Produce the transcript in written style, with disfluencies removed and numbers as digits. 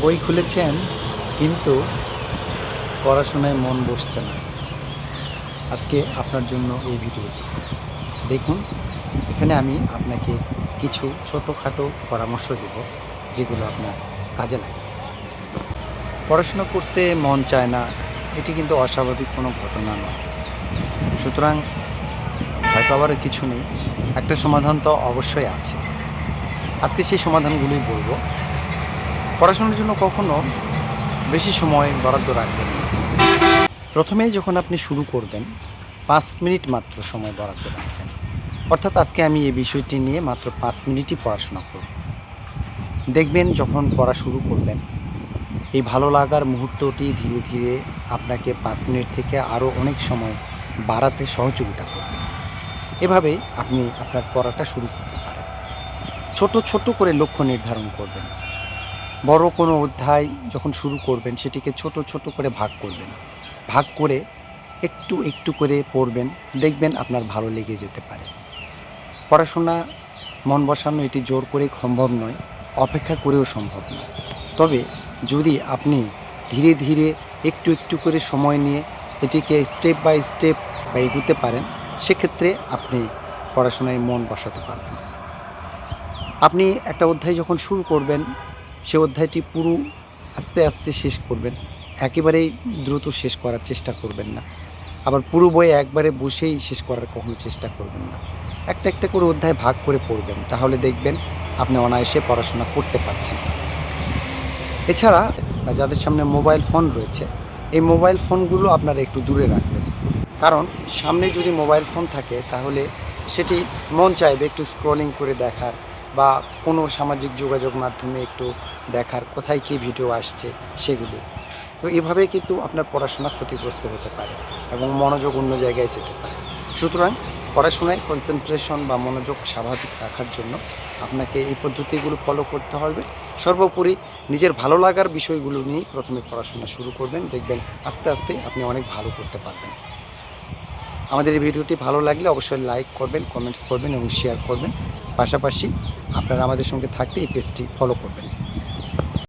বই খুলেছেন কিন্তু পড়াশোনায় মন বসছে না। আজকে আপনার জন্য এই ভিডিওটি দেখুন। এখানে আমি আপনাকে কিছু ছোটোখাটো পরামর্শ দেব যেগুলো আপনার কাজে লাগে। পড়াশোনা করতে মন চায় না, এটি কিন্তু অস্বাভাবিক কোনো ঘটনা নয়। সুতরাং ভয় পাওয়ারও কিছু নেই, একটা সমাধান তো অবশ্যই আছে। আজকে সেই সমাধানগুলোই বলবো। পড়াশোনার জন্য কখনো বেশি সময় বরাদ্দ রাখবেন না। প্রথমেই যখন আপনি শুরু করবেন 5 মিনিট মাত্র সময় বরাদ্দ রাখবেন। অর্থাৎ আজকে আমি এই বিষয়টি নিয়ে মাত্র 5 মিনিটই পড়াশোনা করব। দেখবেন যখন পড়া শুরু করবেন এই ভালো লাগার মুহূর্তটি ধীরে ধীরে আপনাকে 5 মিনিট থেকে আরও অনেক সময় বাড়াতে সহযোগিতা করবে। এভাবেই আপনি আপনার পড়াটা শুরু করতে পারেন। ছোট ছোট করে লক্ষ্য নির্ধারণ করবেন। বড় কোনো অধ্যায় যখন শুরু করবেন সেটিকে ছোট ছোট করে ভাগ করবেন। ভাগ করে একটু একটু করে পড়বেন, দেখবেন আপনার ভালো লেগে যেতে পারে। পড়াশোনা মন বসানো এটি জোর করে সম্ভব নয়, অপেক্ষা করেও সম্ভব নয়। তবে যদি আপনি ধীরে ধীরে একটু একটু করে সময় নিয়ে এটিকে স্টেপ বাই স্টেপ এগোতে পারেন, সেক্ষেত্রে আপনি পড়াশোনায় মন বসাতে পারবেন। আপনি একটা অধ্যায় যখন শুরু করবেন সে অধ্যায়টি পুরো আস্তে আস্তে শেষ করবেন। একেবারেই দ্রুত শেষ করার চেষ্টা করবেন না। আবার পুরো বই একবারে বসেই শেষ করার কখনো চেষ্টা করবেন না। একটা একটা করে অধ্যায় ভাগ করে পড়বেন, তাহলে দেখবেন আপনি অনায়াসে পড়াশোনা করতে পারছেন। এছাড়া যাদের সামনে মোবাইল ফোন রয়েছে, এই মোবাইল ফোনগুলো আপনারা একটু দূরে রাখবেন। কারণ সামনে যদি মোবাইল ফোন থাকে তাহলে সেটি মন চাইবে একটু স্ক্রলিং করে দেখার, বা কোনো সামাজিক যোগাযোগ মাধ্যমে একটু দেখার, কোথায় কী ভিডিও আসছে সেগুলো। তো এভাবে কিন্তু আপনার পড়াশোনা ক্ষতিগ্রস্ত হতে পারে এবং মনোযোগ অন্য জায়গায় যেতে পারে। সুতরাং পড়াশোনায় কনসেন্ট্রেশন বা মনোযোগ স্বাভাবিক রাখার জন্য আপনাকে এই পদ্ধতিগুলো ফলো করতে হবে। সর্বোপরি নিজের ভালো লাগার বিষয়গুলো নিয়েই প্রথমে পড়াশোনা শুরু করবেন, দেখবেন আস্তে আস্তে আপনি অনেক ভালো করতে পারবেন। আমাদের এই ভিডিওটি ভালো লাগলে অবশ্যই লাইক করবেন, কমেন্টস করবেন এবং শেয়ার করবেন। পাশাপাশি আপনারা আমাদের সঙ্গে থাকতে এই পেজটি ফলো করবেন।